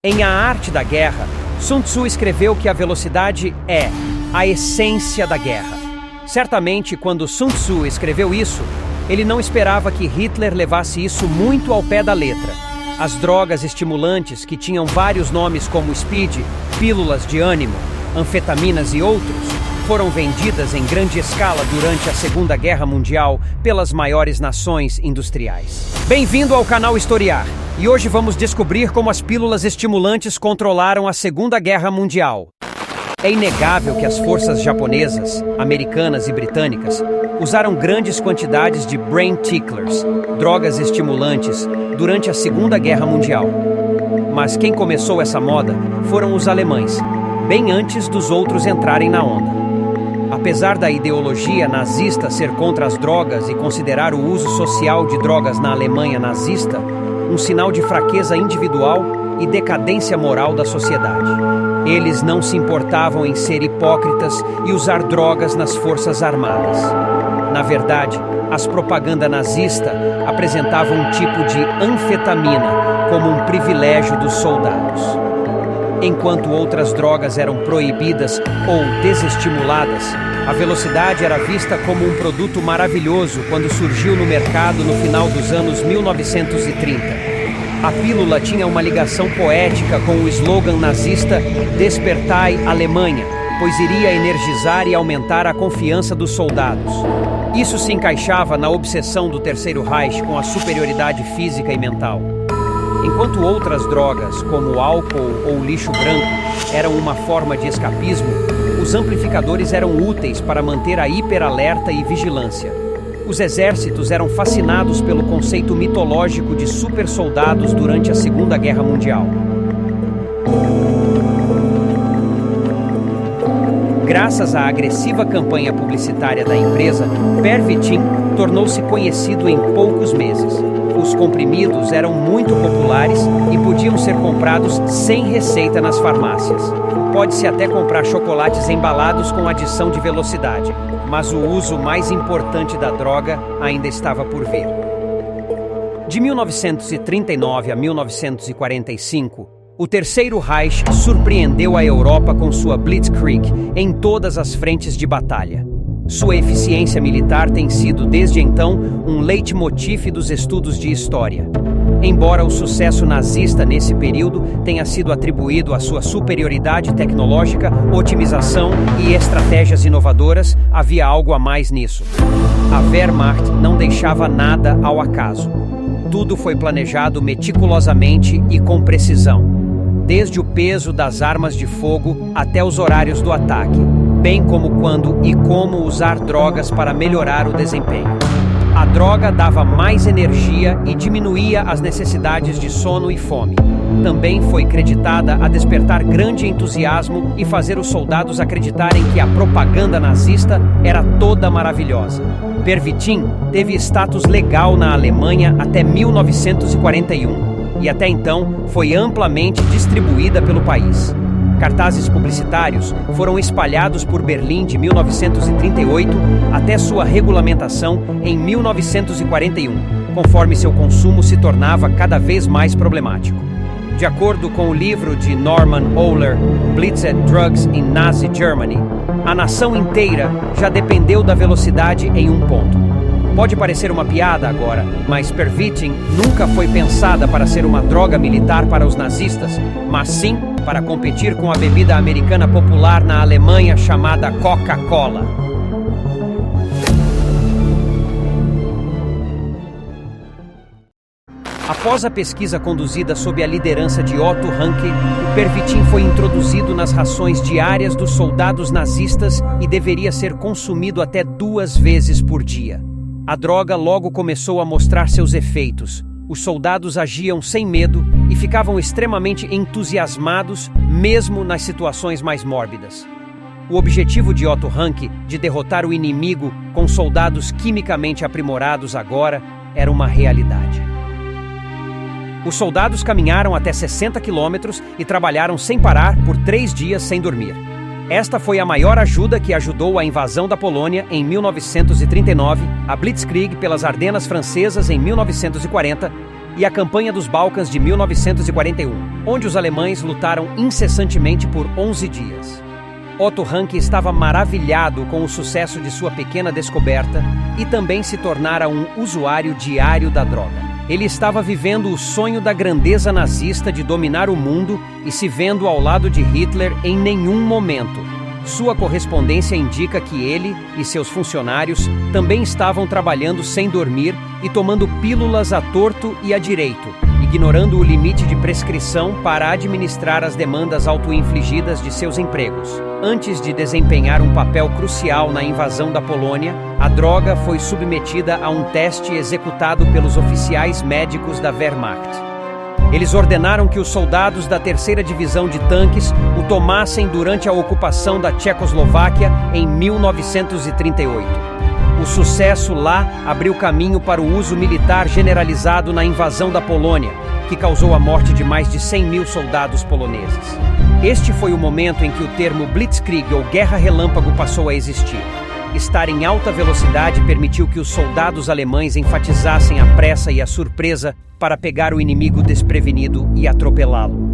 Em A Arte da Guerra, Sun Tzu escreveu que a velocidade é a essência da guerra. Certamente, quando Sun Tzu escreveu isso, ele não esperava que Hitler levasse isso muito ao pé da letra. As drogas estimulantes, que tinham vários nomes como speed, pílulas de ânimo, anfetaminas e outros, foram vendidas em grande escala durante a Segunda Guerra Mundial pelas maiores nações industriais. Bem-vindo ao canal Historiar, e hoje vamos descobrir como as pílulas estimulantes controlaram a Segunda Guerra Mundial. É inegável que as forças japonesas, americanas e britânicas usaram grandes quantidades de brain ticklers, drogas estimulantes, durante a Segunda Guerra Mundial. Mas quem começou essa moda foram os alemães, bem antes dos outros entrarem na onda. Apesar da ideologia nazista ser contra as drogas e considerar o uso social de drogas na Alemanha nazista um sinal de fraqueza individual e decadência moral da sociedade, eles não se importavam em ser hipócritas e usar drogas nas forças armadas. Na verdade, as propagandas nazistas apresentavam um tipo de anfetamina como um privilégio dos soldados. Enquanto outras drogas eram proibidas ou desestimuladas, a velocidade era vista como um produto maravilhoso quando surgiu no mercado no final dos anos 1930. A pílula tinha uma ligação poética com o slogan nazista "Despertai Alemanha", pois iria energizar e aumentar a confiança dos soldados. Isso se encaixava na obsessão do Terceiro Reich com a superioridade física e mental. Enquanto outras drogas, como álcool ou lixo branco, eram uma forma de escapismo, os amplificadores eram úteis para manter a hiperalerta e vigilância. Os exércitos eram fascinados pelo conceito mitológico de supersoldados durante a Segunda Guerra Mundial. Graças à agressiva campanha publicitária da empresa, Pervitin tornou-se conhecido em poucos meses. Os comprimidos eram muito populares e podiam ser comprados sem receita nas farmácias. Pode-se até comprar chocolates embalados com adição de velocidade, mas o uso mais importante da droga ainda estava por vir. De 1939 a 1945, o Terceiro Reich surpreendeu a Europa com sua Blitzkrieg em todas as frentes de batalha. Sua eficiência militar tem sido, desde então, um leitmotiv dos estudos de história. Embora o sucesso nazista nesse período tenha sido atribuído à sua superioridade tecnológica, otimização e estratégias inovadoras, havia algo a mais nisso. A Wehrmacht não deixava nada ao acaso. Tudo foi planejado meticulosamente e com precisão, desde o peso das armas de fogo até os horários do ataque, bem como quando e como usar drogas para melhorar o desempenho. A droga dava mais energia e diminuía as necessidades de sono e fome. Também foi creditada a despertar grande entusiasmo e fazer os soldados acreditarem que a propaganda nazista era toda maravilhosa. Pervitin teve status legal na Alemanha até 1941 e até então foi amplamente distribuída pelo país. Cartazes publicitários foram espalhados por Berlim de 1938 até sua regulamentação em 1941, conforme seu consumo se tornava cada vez mais problemático. De acordo com o livro de Norman Ohler, Blitzed Drugs in Nazi Germany, a nação inteira já dependeu da velocidade em um ponto. Pode parecer uma piada agora, mas Pervitin nunca foi pensada para ser uma droga militar para os nazistas, mas sim para competir com a bebida americana popular na Alemanha chamada Coca-Cola. Após a pesquisa conduzida sob a liderança de Otto Ranke, o Pervitin foi introduzido nas rações diárias dos soldados nazistas e deveria ser consumido até 2 vezes por dia. A droga logo começou a mostrar seus efeitos. Os soldados agiam sem medo e ficavam extremamente entusiasmados, mesmo nas situações mais mórbidas. O objetivo de Otto Ranke de derrotar o inimigo com soldados quimicamente aprimorados agora era uma realidade. Os soldados caminharam até 60 quilômetros e trabalharam sem parar por 3 dias sem dormir. Esta foi a maior ajuda que ajudou a invasão da Polônia em 1939, a Blitzkrieg pelas Ardenas francesas em 1940 e a Campanha dos Balcãs de 1941, onde os alemães lutaram incessantemente por 11 dias. Otto Rank estava maravilhado com o sucesso de sua pequena descoberta e também se tornara um usuário diário da droga. Ele estava vivendo o sonho da grandeza nazista de dominar o mundo e se vendo ao lado de Hitler em nenhum momento. Sua correspondência indica que ele e seus funcionários também estavam trabalhando sem dormir e tomando pílulas à torto e à direito, ignorando o limite de prescrição para administrar as demandas autoinfligidas de seus empregos. Antes de desempenhar um papel crucial na invasão da Polônia, a droga foi submetida a um teste executado pelos oficiais médicos da Wehrmacht. Eles ordenaram que os soldados da 3ª Divisão de Tanques o tomassem durante a ocupação da Tchecoslováquia em 1938. O sucesso lá abriu caminho para o uso militar generalizado na invasão da Polônia, que causou a morte de mais de 100 mil soldados poloneses. Este foi o momento em que o termo Blitzkrieg ou Guerra Relâmpago passou a existir. Estar em alta velocidade permitiu que os soldados alemães enfatizassem a pressa e a surpresa para pegar o inimigo desprevenido e atropelá-lo.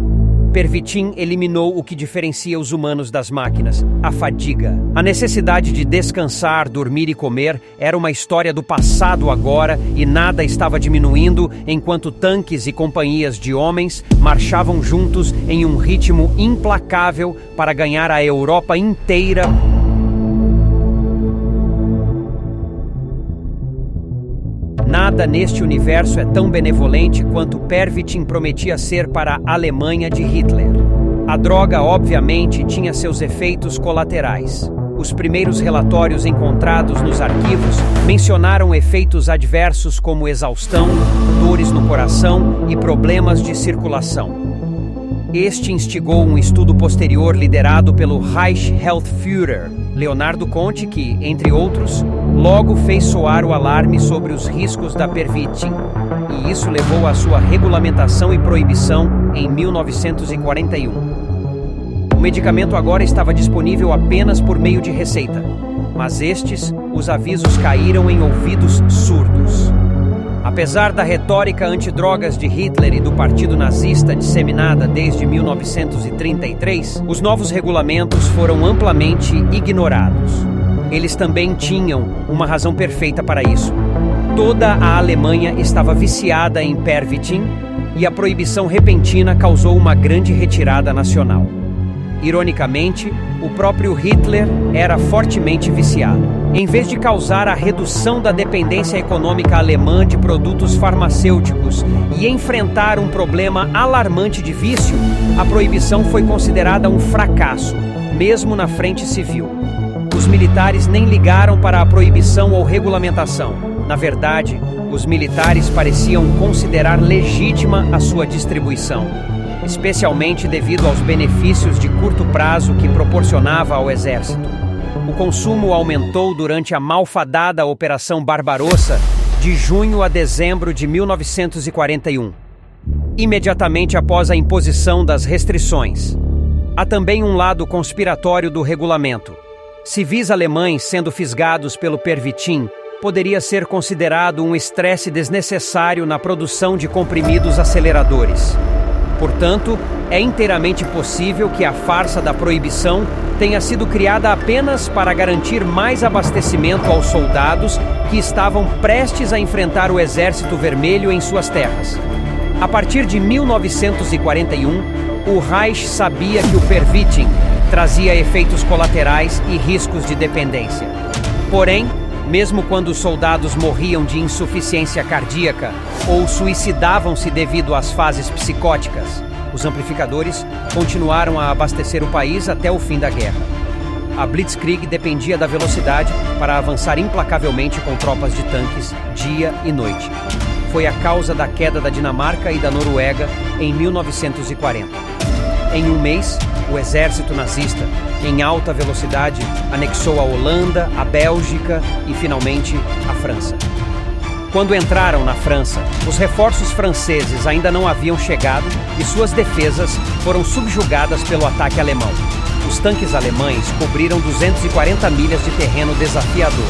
Pervitin eliminou o que diferencia os humanos das máquinas, a fadiga. A necessidade de descansar, dormir e comer era uma história do passado agora e nada estava diminuindo enquanto tanques e companhias de homens marchavam juntos em um ritmo implacável para ganhar a Europa inteira. Nada neste universo é tão benevolente quanto Pervitin prometia ser para a Alemanha de Hitler. A droga, obviamente, tinha seus efeitos colaterais. Os primeiros relatórios encontrados nos arquivos mencionaram efeitos adversos como exaustão, dores no coração e problemas de circulação. Este instigou um estudo posterior liderado pelo Reichsheldführer, Leonardo Conti, que, entre outros, logo fez soar o alarme sobre os riscos da Pervitin, e isso levou à sua regulamentação e proibição em 1941. O medicamento agora estava disponível apenas por meio de receita, mas os avisos caíram em ouvidos surdos. Apesar da retórica antidrogas de Hitler e do Partido Nazista disseminada desde 1933, os novos regulamentos foram amplamente ignorados. Eles também tinham uma razão perfeita para isso. Toda a Alemanha estava viciada em Pervitin e a proibição repentina causou uma grande retirada nacional. Ironicamente, o próprio Hitler era fortemente viciado. Em vez de causar a redução da dependência econômica alemã de produtos farmacêuticos e enfrentar um problema alarmante de vício, a proibição foi considerada um fracasso, mesmo na frente civil. Os militares nem ligaram para a proibição ou regulamentação. Na verdade, os militares pareciam considerar legítima a sua distribuição, especialmente devido aos benefícios de curto prazo que proporcionava ao exército. O consumo aumentou durante a malfadada Operação Barbarossa de junho a dezembro de 1941, imediatamente após a imposição das restrições. Há também um lado conspiratório do regulamento. Civis alemães sendo fisgados pelo Pervitin poderia ser considerado um estresse desnecessário na produção de comprimidos aceleradores. Portanto, é inteiramente possível que a farsa da proibição tenha sido criada apenas para garantir mais abastecimento aos soldados que estavam prestes a enfrentar o Exército Vermelho em suas terras. A partir de 1941, o Reich sabia que o Pervitin trazia efeitos colaterais e riscos de dependência. Porém, mesmo quando os soldados morriam de insuficiência cardíaca ou suicidavam-se devido às fases psicóticas, os amplificadores continuaram a abastecer o país até o fim da guerra. A Blitzkrieg dependia da velocidade para avançar implacavelmente com tropas de tanques dia e noite. Foi a causa da queda da Dinamarca e da Noruega em 1940. Em um mês, o exército nazista, em alta velocidade, anexou a Holanda, a Bélgica e, finalmente, a França. Quando entraram na França, os reforços franceses ainda não haviam chegado e suas defesas foram subjugadas pelo ataque alemão. Os tanques alemães cobriram 240 milhas de terreno desafiador,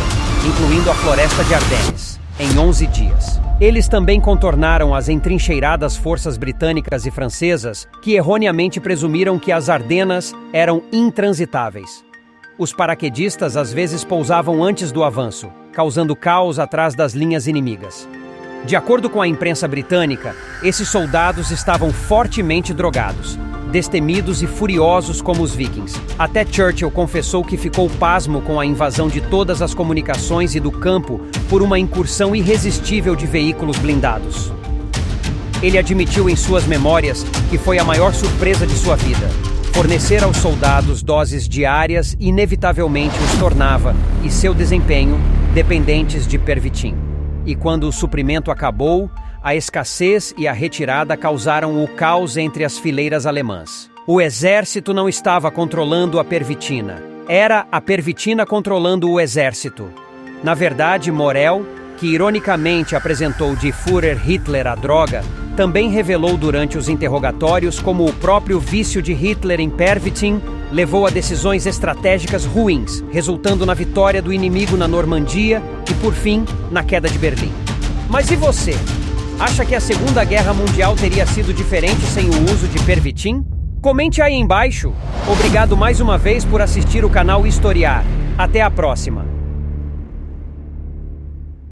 incluindo a floresta de Ardennes, em 11 dias. Eles também contornaram as entrincheiradas forças britânicas e francesas, que erroneamente presumiram que as Ardenas eram intransitáveis. Os paraquedistas às vezes pousavam antes do avanço, causando caos atrás das linhas inimigas. De acordo com a imprensa britânica, esses soldados estavam fortemente drogados, destemidos e furiosos como os vikings. Até Churchill confessou que ficou pasmo com a invasão de todas as comunicações e do campo por uma incursão irresistível de veículos blindados. Ele admitiu em suas memórias que foi a maior surpresa de sua vida. Fornecer aos soldados doses diárias inevitavelmente os tornava, e seu desempenho, dependentes de pervitin. E quando o suprimento acabou, a escassez e a retirada causaram o caos entre as fileiras alemãs. O exército não estava controlando a pervitina. Era a pervitina controlando o exército. Na verdade, Morel, que ironicamente apresentou de Führer Hitler a droga, também revelou durante os interrogatórios como o próprio vício de Hitler em pervitin levou a decisões estratégicas ruins, resultando na vitória do inimigo na Normandia e, por fim, na queda de Berlim. Mas e você? Acha que a Segunda Guerra Mundial teria sido diferente sem o uso de pervitin? Comente aí embaixo. Obrigado mais uma vez por assistir o canal Historiar. Até a próxima.